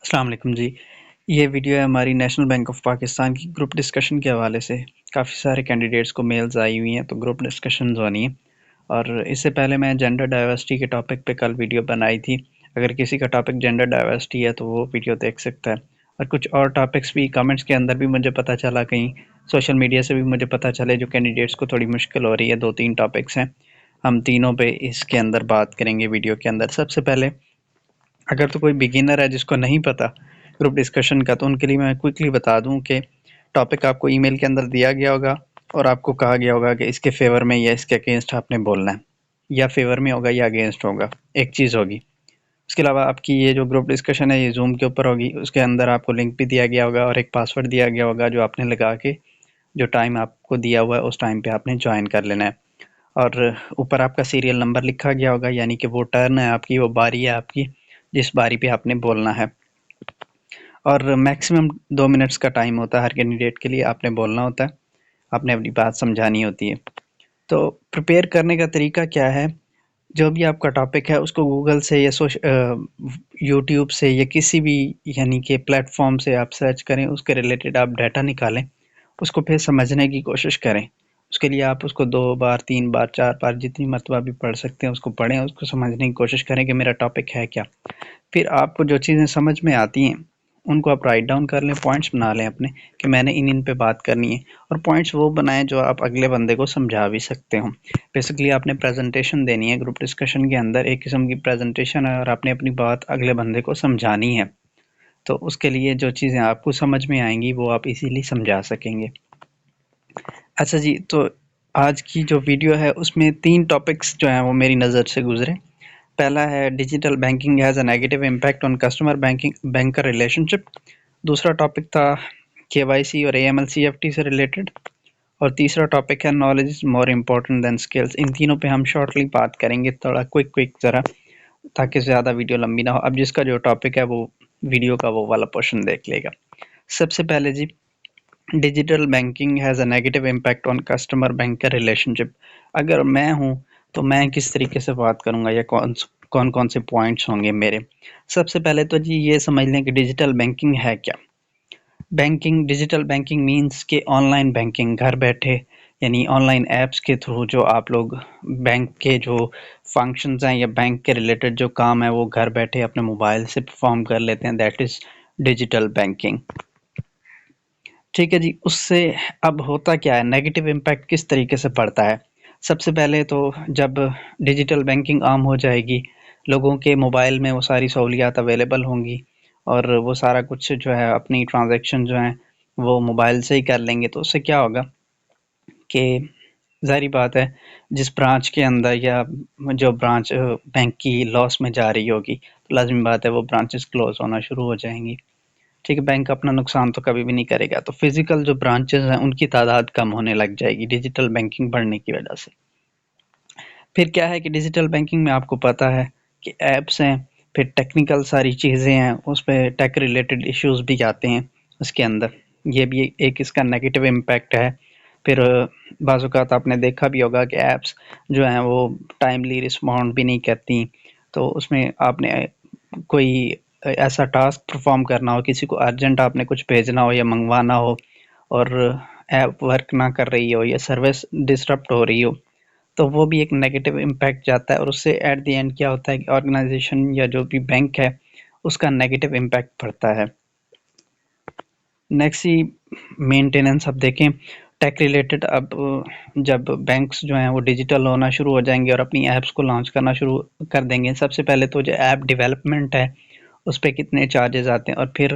السلام علیکم جی۔ یہ ویڈیو ہے ہماری نیشنل بینک آف پاکستان کی گروپ ڈسکشن کے حوالے سے۔ کافی سارے کینڈیڈیٹس کو میلز آئی ہوئی ہیں تو گروپ ڈسکشنز ہونی ہے، اور اس سے پہلے میں جینڈر ڈائیورسٹی کے ٹاپک پہ کل ویڈیو بنائی تھی۔ اگر کسی کا ٹاپک جینڈر ڈائیورسٹی ہے تو وہ ویڈیو دیکھ سکتا ہے، اور کچھ اور ٹاپکس بھی کمنٹس کے اندر بھی مجھے پتہ چلا، کہیں سوشل میڈیا سے بھی مجھے پتہ چلے جو کینڈیڈیٹس کو تھوڑی مشکل ہو رہی ہے۔ 2-3 ٹاپکس ہیں، ہم تینوں پہ اس کے اندر بات کریں گے ویڈیو کے اندر۔ سب سے پہلے اگر تو کوئی بگنر ہے جس کو نہیں پتہ گروپ ڈسکشن کا، تو ان کے لیے میں کوئکلی بتا دوں کہ ٹاپک آپ کو ای میل کے اندر دیا گیا ہوگا، اور آپ کو کہا گیا ہوگا کہ اس کے فیور میں یا اس کے اگینسٹ آپ نے بولنا ہے، یا فیور میں ہوگا یا اگینسٹ ہوگا، ایک چیز ہوگی۔ اس کے علاوہ آپ کی یہ جو گروپ ڈسکشن ہے یہ زوم کے اوپر ہوگی، اس کے اندر آپ کو لنک بھی دیا گیا ہوگا اور ایک پاسورڈ دیا گیا ہوگا جو آپ نے لگا کے جو ٹائم آپ کو دیا ہوا ہے اس ٹائم پہ آپ نے جوائن کر لینا ہے، اور اوپر آپ کا سیریل نمبر لکھا گیا ہوگا، یعنی کہ وہ ٹرن ہے آپ کی، وہ باری ہے آپ کی جس باری پہ آپ نے بولنا ہے، اور میکسیمم 2 منٹس کا ٹائم ہوتا ہے ہر کینڈیڈیٹ کے لیے، آپ نے بولنا ہوتا ہے، آپ نے اپنی بات سمجھانی ہوتی ہے۔ تو پریپیئر کرنے کا طریقہ کیا ہے؟ جو بھی آپ کا ٹاپک ہے اس کو گوگل سے یا یوٹیوب سے یا کسی بھی یعنی کہ پلیٹ فارم سے آپ سرچ کریں، اس کے ریلیٹڈ آپ ڈیٹا نکالیں، اس کو پھر سمجھنے کی کوشش کریں۔ اس کے لیے آپ اس کو 2 بار 3 بار 4 بار جتنی مرتبہ بھی پڑھ سکتے ہیں اس کو پڑھیں، اس کو سمجھنے کی کوشش کریں کہ میرا ٹاپک ہے کیا۔ پھر آپ کو جو چیزیں سمجھ میں آتی ہیں ان کو آپ رائٹ ڈاؤن کر لیں، پوائنٹس بنا لیں اپنے کہ میں نے ان پہ بات کرنی ہے، اور پوائنٹس وہ بنائیں جو آپ اگلے بندے کو سمجھا بھی سکتے ہوں۔ بیسیکلی آپ نے پریزنٹیشن دینی ہے، گروپ ڈسکشن کے اندر ایک قسم کی پریزنٹیشن ہے، اور آپ نے اپنی بات اگلے بندے کو سمجھانی ہے، تو اس کے لیے جو چیزیں آپ کو سمجھ میں آئیں گی وہ آپ ایزیلی سمجھا سکیں گے۔ اچھا جی، تو آج کی جو ویڈیو ہے اس میں 3 ٹاپکس جو ہیں وہ میری نظر سے گزرے۔ پہلا ہے digital banking has a negative impact on customer banker relationship. دوسرا ٹاپک تھا KYC اور AML-CFT سے ریلیٹڈ، اور تیسرا ٹاپک ہے knowledge is more important than skills. ان تینوں پہ ہم شارٹلی بات کریں گے، تھوڑا کوئک ذرا، تاکہ زیادہ ویڈیو لمبی نہ ہو۔ اب جس کا جو ٹاپک ہے وہ ویڈیو کا وہ والا پورشن دیکھ لے گا۔ سب سے پہلے جی، digital banking has a negative impact on customer banker relationship. اگر میں ہوں تو میں کس طریقے سے بات کروں گا، یا کون سے پوائنٹس ہوں گے میرے۔ سب سے پہلے تو جی یہ سمجھ لیں کہ ڈیجیٹل بینکنگ ہے کیا۔ ڈیجیٹل بینکنگ مینس کہ آن لائن بینکنگ، گھر بیٹھے، یعنی آن لائن ایپس کے تھرو جو آپ لوگ بینک کے جو فنکشنز ہیں یا بینک کے ریلیٹڈ جو کام ہے وہ گھر بیٹھے اپنے موبائل سے پرفارم کر لیتے ہیں، دیٹ از ڈیجیٹل بینکنگ۔ ٹھیک ہے جی، اس سے اب ہوتا کیا ہے، نیگیٹو امپیکٹ کس طریقے سے پڑتا ہے۔ سب سے پہلے تو جب ڈیجیٹل بینکنگ عام ہو جائے گی، لوگوں کے موبائل میں وہ ساری سہولیات اویلیبل ہوں گی، اور وہ سارا کچھ جو ہے اپنی ٹرانزیکشن جو ہیں وہ موبائل سے ہی کر لیں گے، تو اس سے کیا ہوگا کہ ظاہری بات ہے جس برانچ کے اندر یا جو برانچ بینک کی لاس میں جا رہی ہوگی تو لازمی بات ہے وہ برانچز کلوز ہونا شروع ہو جائیں گی۔ ٹھیک ہے، بینک اپنا نقصان تو کبھی بھی نہیں کرے گا، تو فزیکل جو برانچز ہیں ان کی تعداد کم ہونے لگ جائے گی ڈیجیٹل بینکنگ بڑھنے کی وجہ سے۔ پھر کیا ہے کہ ڈیجیٹل بینکنگ میں آپ کو پتہ ہے کہ ایپس ہیں، پھر ٹیکنیکل ساری چیزیں ہیں، اس پہ ٹیک ریلیٹڈ ایشوز بھی آتے ہیں اس کے اندر، یہ بھی ایک اس کا نیگیٹو امپیکٹ ہے۔ پھر بعض اوقات آپ نے دیکھا بھی ہوگا کہ ایپس جو ہیں وہ ٹائملی رسپونڈ بھی نہیں کرتی، تو اس میں آپ نے کوئی ایسا ٹاسک پرفارم کرنا ہو، کسی کو ارجنٹ آپ نے کچھ بھیجنا ہو یا منگوانا ہو، اور ایپ ورک نہ کر رہی ہو یا سروس ڈسٹرپٹ ہو رہی ہو، تو وہ بھی ایک نیگیٹو امپیکٹ جاتا ہے، اور اس سے ایٹ دی اینڈ کیا ہوتا ہے کہ آرگنائزیشن یا جو بھی بینک ہے اس کا نیگیٹو امپیکٹ پڑتا ہے۔ نیکسٹ ہی مینٹیننس، اب دیکھیں ٹیک ریلیٹڈ، اب جب بینکس جو ہیں وہ ڈیجیٹل ہونا شروع ہو جائیں گے اور اپنی ایپس کو لانچ کرنا شروع کر دیں گے، سب سے پہلے تو جو ایپ ڈیولپمنٹ ہے اس پہ کتنے چارجز آتے ہیں، اور پھر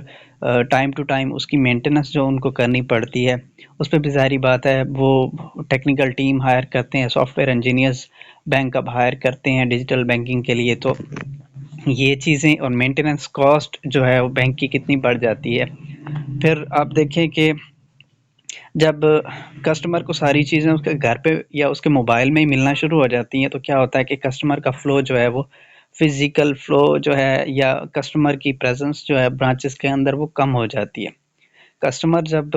ٹائم ٹو ٹائم اس کی مینٹیننس جو ان کو کرنی پڑتی ہے، اس پہ بھی ظاہری بات ہے وہ ٹیکنیکل ٹیم ہائر کرتے ہیں، سافٹ ویئر انجینئرز بینک اب ہائر کرتے ہیں ڈیجیٹل بینکنگ کے لیے، تو یہ چیزیں اور مینٹیننس کاسٹ جو ہے وہ بینک کی کتنی بڑھ جاتی ہے۔ پھر آپ دیکھیں کہ جب کسٹمر کو ساری چیزیں اس کے گھر پہ یا اس کے موبائل میں ہی ملنا شروع ہو جاتی ہیں، تو کیا ہوتا ہے کہ کسٹمر کا فلو جو ہے وہ فزیکل فلو جو ہے یا کسٹمر کی پریزنس جو ہے برانچز کے اندر وہ کم ہو جاتی ہے۔ کسٹمر جب،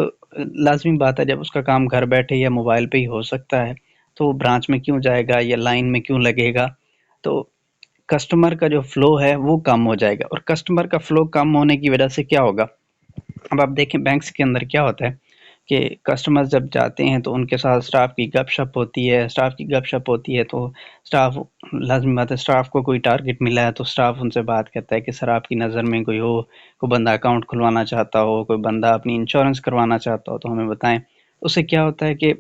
لازمی بات ہے جب اس کا کام گھر بیٹھے یا موبائل پہ ہی ہو سکتا ہے تو وہ برانچ میں کیوں جائے گا یا لائن میں کیوں لگے گا، تو کسٹمر کا جو فلو ہے وہ کم ہو جائے گا، اور کسٹمر کا فلو کم ہونے کی وجہ سے کیا ہوگا، اب آپ دیکھیں بینکس کے اندر کیا ہوتا ہے کہ کسٹمر جب جاتے ہیں تو ان کے ساتھ سٹاف کی گپ شپ ہوتی ہے، تو سٹاف، لازمی بات ہے سٹاف کو کوئی ٹارگٹ ملا ہے تو سٹاف ان سے بات کرتا ہے کہ سر آپ کی نظر میں کوئی بندہ اکاؤنٹ کھلوانا چاہتا ہو، کوئی بندہ اپنی انشورنس کروانا چاہتا ہو تو ہمیں بتائیں۔ اس سے کیا ہوتا ہے کہ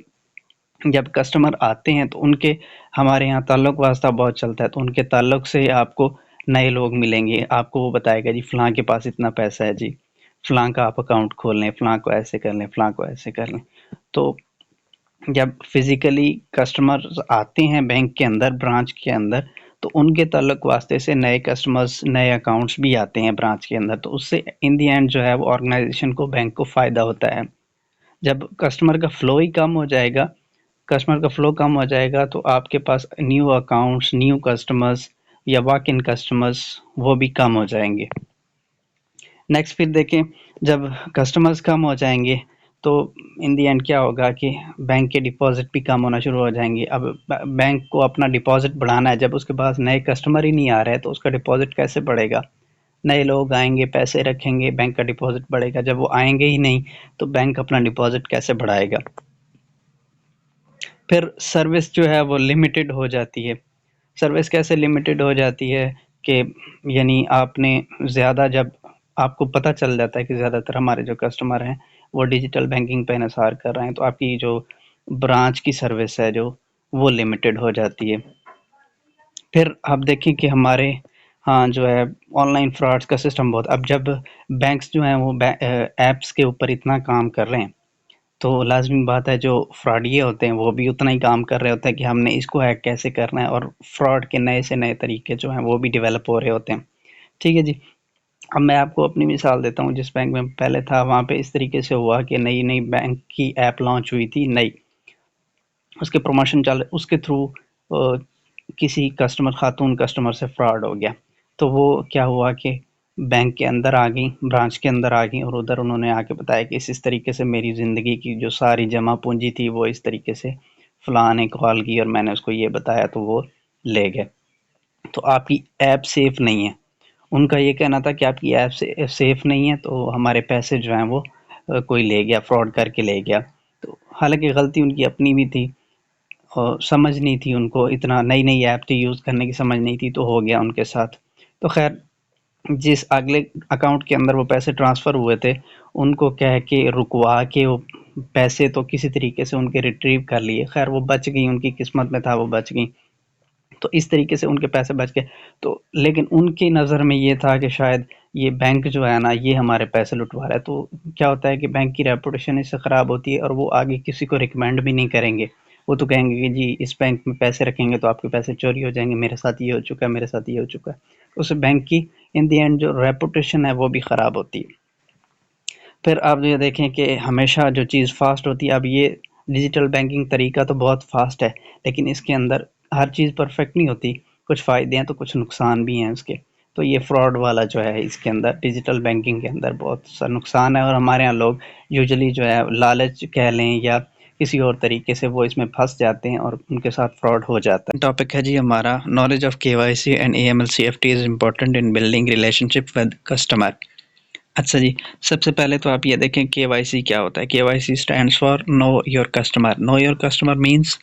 جب کسٹمر آتے ہیں تو ان کے ہمارے یہاں تعلق واسطہ بہت چلتا ہے، تو ان کے تعلق سے آپ کو نئے لوگ ملیں گے، آپ کو وہ بتائے گا جی فلاں کے پاس اتنا پیسہ ہے، جی فلاں کا آپ اکاؤنٹ کھول لیں، فلاں کو ایسے کر لیں، فلاں کو ایسے کر لیں۔ تو جب فزیکلی کسٹمرز آتے ہیں بینک کے اندر، برانچ کے اندر، تو ان کے تعلق واسطے سے نئے کسٹمرز، نئے اکاؤنٹس بھی آتے ہیں برانچ کے اندر، تو اس سے ان دی اینڈ جو ہے وہ آرگنائزیشن کو، بینک کو فائدہ ہوتا ہے۔ جب کسٹمر کا فلو ہی کم ہو جائے گا، تو آپ کے پاس نیو اکاؤنٹس، نیو کسٹمرز یا واک ان کسٹمرز وہ بھی کم ہو جائیں گے۔ نیکسٹ پھر دیکھیں، جب کسٹمرز کم ہو جائیں گے تو ان دی اینڈ کیا ہوگا کہ بینک کے ڈپازٹ بھی کم ہونا شروع ہو جائیں گے۔ اب بینک کو اپنا ڈپازٹ بڑھانا ہے، جب اس کے پاس نئے کسٹمر ہی نہیں آ رہے تو اس کا ڈپازٹ کیسے بڑھے گا؟ نئے لوگ آئیں گے، پیسے رکھیں گے، بینک کا ڈپازٹ بڑھے گا۔ جب وہ آئیں گے ہی نہیں تو بینک اپنا ڈپازٹ کیسے بڑھائے گا؟ پھر سروس جو ہے وہ لمیٹڈ ہو جاتی ہے۔ سروس کیسے لمیٹڈ ہو جاتی ہے کہ یعنی آپ نے زیادہ، جب آپ کو پتہ چل جاتا ہے کہ زیادہ تر ہمارے جو کسٹمر ہیں وہ ڈیجیٹل بینکنگ پہ انحصار کر رہے ہیں، تو آپ کی جو برانچ کی سروس ہے جو وہ لمیٹڈ ہو جاتی ہے۔ پھر آپ دیکھیں کہ ہمارے ہاں جو ہے آن لائن فراڈز کا سسٹم بہت، اب جب بینکس جو ہیں وہ ایپس کے اوپر اتنا کام کر رہے ہیں تو لازمی بات ہے جو فراڈیے ہوتے ہیں وہ بھی اتنا ہی کام کر رہے ہوتے ہیں کہ ہم نے اس کو ہیک کیسے کرنا ہے، اور فراڈ کے نئے سے نئے طریقے جو ہیں وہ بھی ڈیولپ ہو رہے ہوتے ہیں۔ ٹھیک ہے جی، اب میں آپ کو اپنی مثال دیتا ہوں۔ جس بینک میں پہلے تھا وہاں پہ اس طریقے سے ہوا کہ نئی بینک کی ایپ لانچ ہوئی تھی، نئی اس کے پروموشن چل رہے، اس کے تھرو کسی خاتون کسٹمر سے فراڈ ہو گیا، تو وہ کیا ہوا کہ بینک کے اندر آ گئی، برانچ کے اندر آ گئی، اور ادھر انہوں نے آ کے بتایا کہ اس طریقے سے میری زندگی کی جو ساری جمع پونجی تھی وہ اس طریقے سے فلاں نے کال کی اور میں نے اس کو یہ بتایا تو وہ لے گئے۔ تو آپ کی ایپ سیف نہیں ہے، ان کا یہ کہنا تھا کہ آپ کی ایپ سیف نہیں ہے تو ہمارے پیسے جو ہیں وہ کوئی لے گیا، فراڈ کر کے لے گیا۔ تو حالانکہ غلطی ان کی اپنی بھی تھی، اور سمجھ نہیں تھی ان کو، اتنا نئی ایپ تھی، یوز کرنے کی سمجھ نہیں تھی، تو ہو گیا ان کے ساتھ۔ تو خیر، جس اگلے اکاؤنٹ کے اندر وہ پیسے ٹرانسفر ہوئے تھے ان کو کہہ کے رکوا کے وہ پیسے تو کسی طریقے سے ان کے ریٹریو کر لیے، خیر وہ بچ گئی، ان کی قسمت میں تھا وہ بچ گئی، تو اس طریقے سے ان کے پیسے بچ گئے۔ تو لیکن ان کی نظر میں یہ تھا کہ شاید یہ بینک جو ہے نا یہ ہمارے پیسے لٹوا رہا ہے، تو کیا ہوتا ہے کہ بینک کی ریپوٹیشن اس سے خراب ہوتی ہے، اور وہ آگے کسی کو ریکمینڈ بھی نہیں کریں گے۔ وہ تو کہیں گے کہ جی اس بینک میں پیسے رکھیں گے تو آپ کے پیسے چوری ہو جائیں گے، میرے ساتھ یہ ہو چکا ہے، میرے ساتھ یہ ہو چکا ہے۔ اس بینک کی ان دی اینڈ جو ریپوٹیشن ہے وہ بھی خراب ہوتی ہے۔ پھر آپ یہ دیکھیں کہ ہمیشہ جو چیز فاسٹ ہوتی ہے، اب یہ ڈیجیٹل بینکنگ طریقہ تو بہت فاسٹ ہے، لیکن اس کے اندر ہر چیز پرفیکٹ نہیں ہوتی، کچھ فائدے ہیں تو کچھ نقصان بھی ہیں اس کے۔ تو یہ فراڈ والا جو ہے اس کے اندر ڈیجیٹل بینکنگ کے اندر بہت سا نقصان ہے، اور ہمارے ہاں لوگ یوزلی جو ہے لالچ کہہ لیں یا کسی اور طریقے سے وہ اس میں پھنس جاتے ہیں اور ان کے ساتھ فراڈ ہو جاتا ہے۔ ٹاپک ہے جی ہمارا knowledge of KYC and AML CFT is important in building relation ship with customer. اچھا جی، سب سے پہلے تو آپ یہ دیکھیں KYC کیا ہوتا ہے۔ KYC stands for know your customer. Know your customer means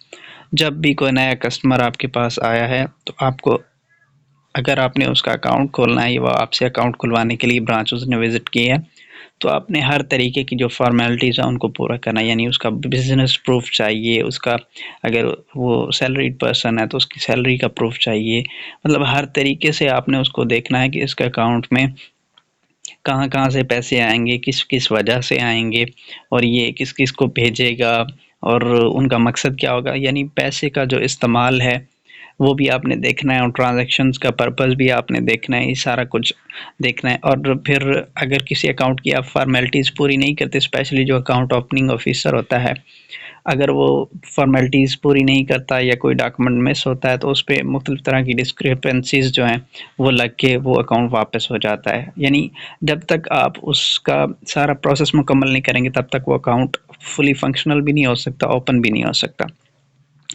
جب بھی کوئی نیا کسٹمر آپ کے پاس آیا ہے تو آپ کو، اگر آپ نے اس کا اکاؤنٹ کھولنا ہے، وہ آپ سے اکاؤنٹ کھلوانے کے لیے برانچز نے وزٹ کی ہے، تو آپ نے ہر طریقے کی جو فارمیلٹیز ہیں ان کو پورا کرنا ہے، یعنی اس کا بزنس پروف چاہیے، اس کا اگر وہ سیلریڈ پرسن ہے تو اس کی سیلری کا پروف چاہیے، مطلب ہر طریقے سے آپ نے اس کو دیکھنا ہے کہ اس کے اکاؤنٹ میں کہاں سے پیسے آئیں گے، کس وجہ سے آئیں گے، اور یہ کس کو بھیجے گا، اور ان کا مقصد کیا ہوگا، یعنی پیسے کا جو استعمال ہے وہ بھی آپ نے دیکھنا ہے، اور ٹرانزیکشنز کا پرپس بھی آپ نے دیکھنا ہے، یہ سارا کچھ دیکھنا ہے۔ اور پھر اگر کسی اکاؤنٹ کی آپ فارمیلٹیز پوری نہیں کرتے، اسپیشلی جو اکاؤنٹ اوپننگ آفیسر ہوتا ہے، اگر وہ فارمیلٹیز پوری نہیں کرتا یا کوئی ڈاکومنٹ مس ہوتا ہے تو اس پہ مختلف طرح کی ڈسکرپنسیز جو ہیں وہ لگ کے وہ اکاؤنٹ واپس ہو جاتا ہے۔ یعنی جب تک آپ اس کا سارا پروسیس مکمل نہیں کریں گے تب تک وہ اکاؤنٹ فلی فنکشنل بھی نہیں ہو سکتا، اوپن بھی نہیں ہو سکتا۔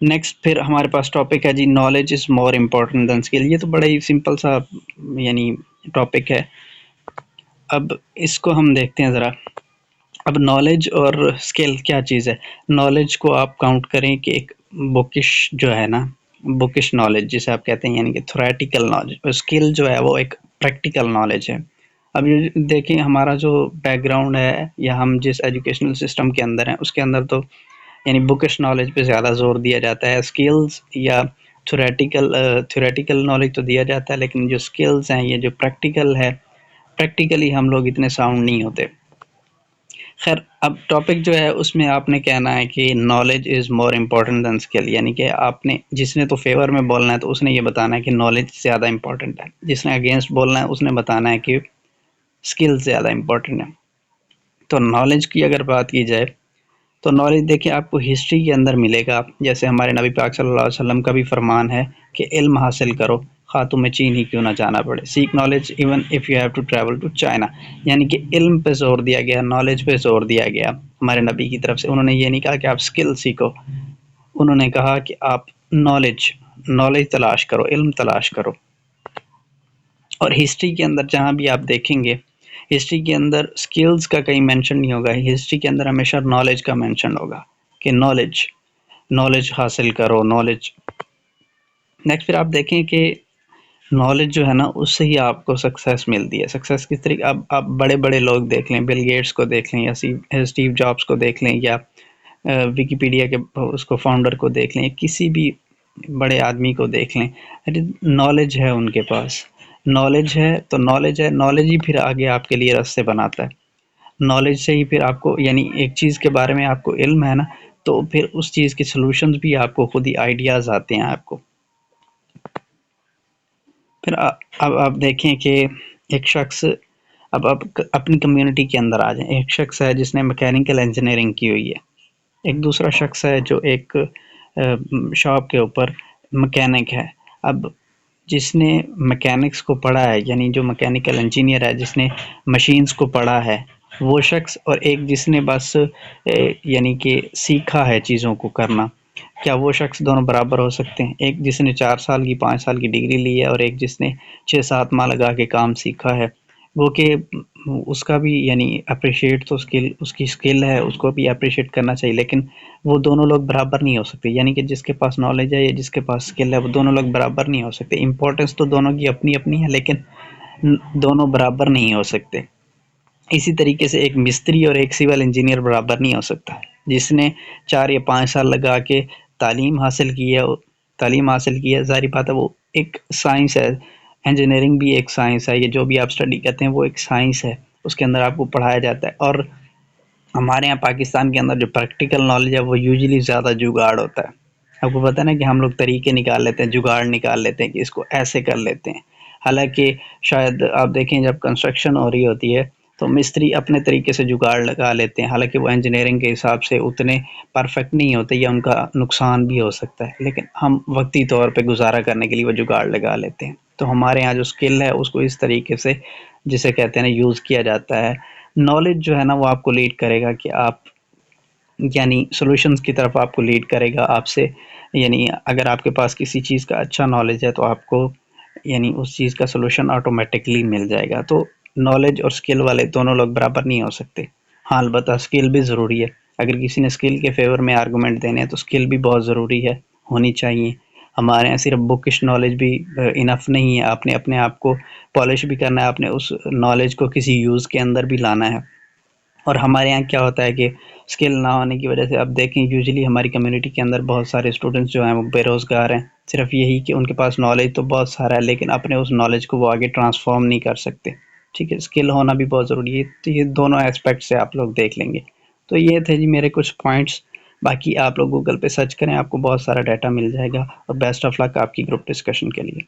نیکسٹ پھر ہمارے پاس ٹاپک ہے جی knowledge is more important than skill. یہ تو بڑا ہی سمپل سا یعنی ٹاپک ہے. اب اس کو ہم دیکھتے ہیں ذرا. اب نالج اور اسکل کیا چیز ہے؟ نالج کو آپ کاؤنٹ کریں کہ ایک بکش جو ہے نا، بکش نالج جسے آپ کہتے ہیں، یعنی کہ تھوریٹیکل نالج. اسکل جو ہے وہ ایک پریکٹیکل نالج ہے. اب یہ دیکھیں ہمارا جو بیک گراؤنڈ ہے یا ہم جس ایجوکیشنل سسٹم کے اندر ہیں اس کے اندر تو یعنی بکش نالج پہ زیادہ زور دیا جاتا ہے. اسکلز یا تھیوریٹیکل نالج تو دیا جاتا ہے، لیکن جو اسکلز ہیں، یہ جو پریکٹیکل ہے، پریکٹیکلی ہم لوگ اتنے ساؤنڈ نہیں ہوتے. خیر، اب ٹاپک جو ہے اس میں آپ نے کہنا ہے کہ knowledge is more important than skill, یعنی کہ آپ نے جس نے تو فیور میں بولنا ہے تو اس نے یہ بتانا ہے کہ نالج زیادہ امپورٹنٹ ہے، جس نے اگینسٹ بولنا ہے اس نے بتانا ہے کہ اسکل زیادہ امپورٹنٹ ہے. تو نالج کی اگر بات کی جائے تو نالج دیکھیں آپ کو ہسٹری کے اندر ملے گا، جیسے ہمارے نبی پاک صلی اللہ علیہ وسلم کا بھی فرمان ہے کہ علم حاصل کرو خواہ تمہیں چین ہی کیوں نہ جانا پڑے. Seek knowledge even if you have to travel to China. یعنی کہ علم پہ زور دیا گیا، نالج پہ زور دیا گیا ہمارے نبی کی طرف سے. انہوں نے یہ نہیں کہا کہ آپ اسکل سیکھو، انہوں نے کہا کہ آپ نالج تلاش کرو، علم تلاش کرو. اور ہسٹری کے اندر جہاں بھی آپ دیکھیں گے، ہسٹری کے اندر سکلز کا کہیں مینشن نہیں ہوگا، ہسٹری کے اندر ہمیشہ نالج کا مینشن ہوگا کہ نالج حاصل کرو، نالج. نیکسٹ پھر آپ دیکھیں کہ نالج جو ہے نا اس سے ہی آپ کو سکسیس ملتی ہے. سکسیس کس طریقے؟ اب آپ بڑے بڑے لوگ دیکھ لیں، بل گیٹس کو دیکھ لیں یا اسٹیو جابس کو دیکھ لیں یا ویکیپیڈیا کے اس کو فاؤنڈر کو دیکھ لیں، کسی بھی بڑے آدمی کو دیکھ لیں، نالج ہے ان کے پاس. نالج ہے تو نالج ہی پھر آگے آپ کے لیے راستے بناتا ہے. نالج سے ہی پھر آپ کو یعنی ایک چیز کے بارے میں آپ کو علم ہے نا، تو پھر اس چیز کے سلوشنز بھی آپ کو خود ہی آئیڈیاز آتے ہیں آپ کو. پھر اب آپ دیکھیں کہ ایک شخص، اب آپ اپنی کمیونٹی کے اندر آ جائیں. ایک شخص ہے جس نے میکینیکل انجینئرنگ کی ہوئی ہے، ایک دوسرا شخص ہے جو ایک شاپ کے اوپر مکینک ہے. اب جس نے مکینکس کو پڑھا ہے، یعنی جو مکینیکل انجینئر ہے جس نے مشینز کو پڑھا ہے وہ شخص، اور ایک جس نے بس یعنی کہ سیکھا ہے چیزوں کو کرنا، کیا وہ شخص دونوں برابر ہو سکتے ہیں؟ ایک جس نے 4 سال کی 5 سال کی ڈگری لی ہے اور ایک جس نے 6-7 ماہ لگا کے کام سیکھا ہے، وہ کہ اس کا بھی یعنی اپریشیٹ تو اس کی اسکل ہے، اس کو بھی اپریشیٹ کرنا چاہیے، لیکن وہ دونوں لوگ برابر نہیں ہو سکتے. یعنی کہ جس کے پاس نالج ہے یا جس کے پاس اسکل ہے وہ دونوں لوگ برابر نہیں ہو سکتے. امپورٹنس تو دونوں کی اپنی اپنی ہے لیکن دونوں برابر نہیں ہو سکتے. اسی طریقے سے ایک مستری اور ایک سول انجینئر برابر نہیں ہو سکتا. جس نے 4 یا 5 سال لگا کے تعلیم حاصل کی ہے، ظاہری بات ہے وہ ایک سائنس ہے. انجینئرنگ بھی ایک سائنس ہے، یہ جو بھی آپ اسٹڈی کرتے ہیں وہ ایک سائنس ہے، اس کے اندر آپ کو پڑھایا جاتا ہے. اور ہمارے یہاں پاکستان کے اندر جو پریکٹیکل نالج ہے وہ یوزلی زیادہ جگاڑ ہوتا ہے. آپ کو پتہ ہے نا کہ ہم لوگ طریقے نکال لیتے ہیں، جگاڑ نکال لیتے ہیں کہ اس کو ایسے کر لیتے ہیں. حالانکہ شاید آپ دیکھیں جب کنسٹرکشن ہو رہی ہوتی ہے تو مستری اپنے طریقے سے جگاڑ لگا لیتے ہیں، حالانکہ وہ انجینئرنگ کے حساب سے اتنے پرفیکٹ نہیں ہوتے یا ان کا نقصان بھی ہو سکتا ہے، لیکن ہم وقتی طور پہ گزارا کرنے کے لیے وہ جگاڑ لگا لیتے ہیں. تو ہمارے یہاں جو اسکل ہے اس کو اس طریقے سے جسے کہتے ہیں نا یوز کیا جاتا ہے. نالج جو ہے نا وہ آپ کو لیڈ کرے گا کہ آپ یعنی سولوشنز کی طرف آپ کو لیڈ کرے گا. آپ سے یعنی اگر آپ کے پاس کسی چیز کا اچھا نالج ہے تو آپ کو یعنی اس چیز کا سولوشن آٹومیٹکلی مل جائے گا. تو نالج اور اسکل والے دونوں لوگ برابر نہیں ہو سکتے. ہاں البتہ اسکل بھی ضروری ہے. اگر کسی نے اسکل کے فیور میں آرگومنٹ دینے ہیں تو اسکل بھی بہت ضروری ہے، ہونی چاہیے. ہمارے یہاں صرف بکش نالج بھی انف نہیں ہے، آپ نے اپنے آپ کو پالش بھی کرنا ہے، آپ نے اس نالج کو کسی یوز کے اندر بھی لانا ہے. اور ہمارے یہاں کیا ہوتا ہے کہ اسکل نہ ہونے کی وجہ سے اب دیکھیں یوزلی ہماری کمیونٹی کے اندر بہت سارے اسٹوڈنٹس جو ہیں وہ بے روزگار ہیں. صرف یہی کہ ان کے پاس نالج تو بہت سارا ہے لیکن اپنے اس نالج کو وہ آگے ٹرانسفارم نہیں کر سکتے. ٹھیک ہے، اسکل ہونا بھی بہت ضروری ہے. تو یہ دونوں اسپیکٹ سے آپ لوگ دیکھ لیں گے. تو یہ تھے جی میرے کچھ پوائنٹس. باقی آپ لوگ گوگل پہ سرچ کریں، آپ کو بہت سارا ڈیٹا مل جائے گا. اور بیسٹ آف لک آپ کی گروپ ڈسکشن کے لیے.